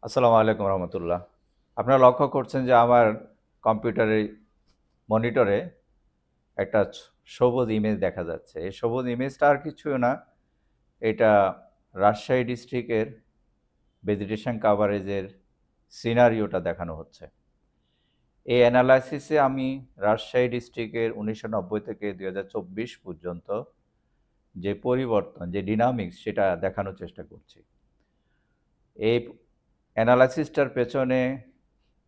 আসসালামু আলাইকুম রহমতুল্লাহ। আপনারা লক্ষ্য করছেন যে আমার কম্পিউটারের মনিটরে একটা সবুজ ইমেজ দেখা যাচ্ছে। এই সবুজ ইমেজটা আর কিছুই না, এটা রাজশাহী ডিস্ট্রিক্টের ভেজিটেশন কাভারেজের সিনারিওটা দেখানো হচ্ছে। এই অ্যানালাইসিসে আমি রাজশাহী ডিস্ট্রিক্টের ১৯৯০ থেকে ২০২৪ পর্যন্ত যে পরিবর্তন, যে ডিনামিক্স সেটা দেখানোর চেষ্টা করছি। এই অ্যানালাইসিসটার পেছনে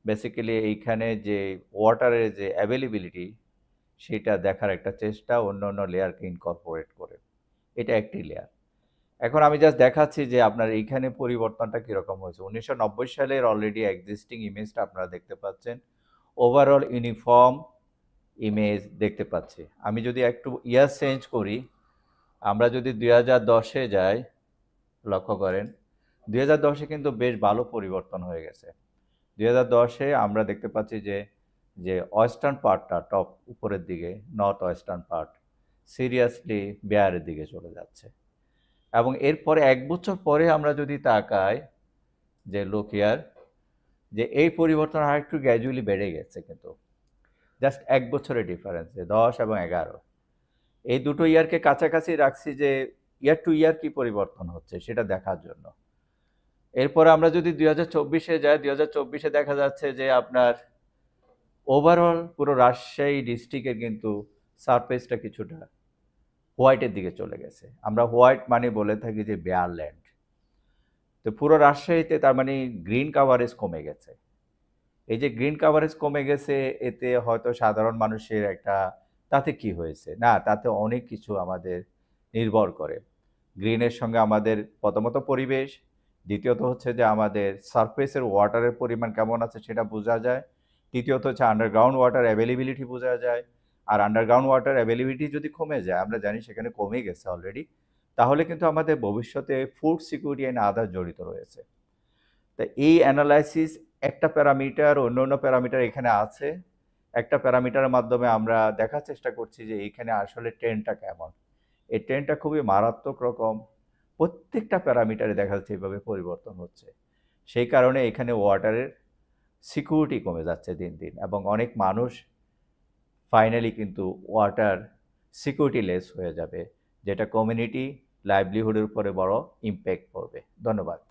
বেসিক্যালি এইখানে যে ওয়াটারের যে অ্যাভেলেবিলিটি সেটা দেখার একটা চেষ্টা অন্য লেয়ারকে ইনকর্পোরেট করে। এটা একটি লেয়ার। এখন আমি জাস্ট দেখাচ্ছি যে আপনার এইখানে পরিবর্তনটা কীরকম হয়েছে। ১৯৯০ সালের অলরেডি এক্সিস্টিং ইমেজটা আপনারা দেখতে পাচ্ছেন। ওভারঅল ইউনিফর্ম ইমেজ দেখতে পাচ্ছি। আমি যদি একটু ইয়ার চেঞ্জ করি, আমরা যদি ২০১০-এ যাই, লক্ষ্য করেন ২০১০-এ কিন্তু বেশ ভালো পরিবর্তন হয়ে গেছে। ২০১০-এ আমরা দেখতে পাচ্ছি যে যে ওয়েস্টার্ন পার্টটা টপ উপরের দিকে, নর্থ ওয়েস্টার্ন পার্ট সিরিয়াসলি বেয়ারের দিকে চলে যাচ্ছে। এবং এরপরে ১ বছর পরে আমরা যদি তাকাই, যে লুক হিয়ার, যে এই পরিবর্তন আরেকটু গ্র্যাজুয়ালি বেড়ে গেছে কিন্তু। জাস্ট ১ বছরের ডিফারেন্সে ১০ এবং ১১ এই দুটো ইয়ারকে কাছাকাছি রাখছি যে ইয়ার টু ইয়ার কি পরিবর্তন হচ্ছে সেটা দেখার জন্য। এরপরে আমরা যদি ২০২৪-এ যাই, ২০২৪-এ দেখা যাচ্ছে যে আপনার ওভারঅল পুরো রাজশাহী ডিস্ট্রিক্টের কিন্তু সারফেসটা কিছুটা হোয়াইটের দিকে চলে গেছে। আমরা হোয়াইট মানে বলে থাকি যে বেয়ার ল্যান্ড। তো পুরো রাজশাহীতে তার মানে গ্রিন কাভারেজ কমে গেছে। এই যে গ্রিন কাভারেজ কমে গেছে, এতে হয়তো সাধারণ মানুষের একটা তাতে কি হয়েছে? না, তাতে অনেক কিছু আমাদের নির্ভর করে। গ্রিনের সঙ্গে আমাদের প্রথমত পরিবেশ, দ্বিতীয়ত হচ্ছে যে আমাদের সারফেসের ওয়াটারের পরিমাণ কেমন আছে সেটা বোঝা যায়। তৃতীয়ত হচ্ছে আন্ডারগ্রাউন্ড ওয়াটার অ্যাভেলেবিলিটি বোঝা যায়। আর আন্ডারগ্রাউন্ড ওয়াটার অ্যাভেলেবিলিটি যদি কমে যায়, আমরা জানি সেখানে কমে গেছে অলরেডি, তাহলে কিন্তু আমাদের ভবিষ্যতে ফুড সিকিউরিটি অ্যান্ড আদার জড়িত রয়েছে। তা এই অ্যানালাইসিস একটা প্যারামিটার, অন্য প্যারামিটার এখানে আছে। একটা প্যারামিটারের মাধ্যমে আমরা দেখার চেষ্টা করছি যে এইখানে আসলে ট্রেন্ডটা কেমন। এই ট্রেন্ডটা খুবই মারাত্মক রকম। প্রত্যেকটা প্যারামিটারে দেখা যাচ্ছে এভাবে পরিবর্তন হচ্ছে। সেই কারণে এখানে ওয়াটারের সিকিউরিটি কমে যাচ্ছে দিন এবং অনেক মানুষ ফাইনালি কিন্তু ওয়াটার সিকিউরিটি লেস হয়ে যাবে, যেটা কমিউনিটি লাইভলিহুডের উপরে বড় ইম্প্যাক্ট পড়বে। ধন্যবাদ।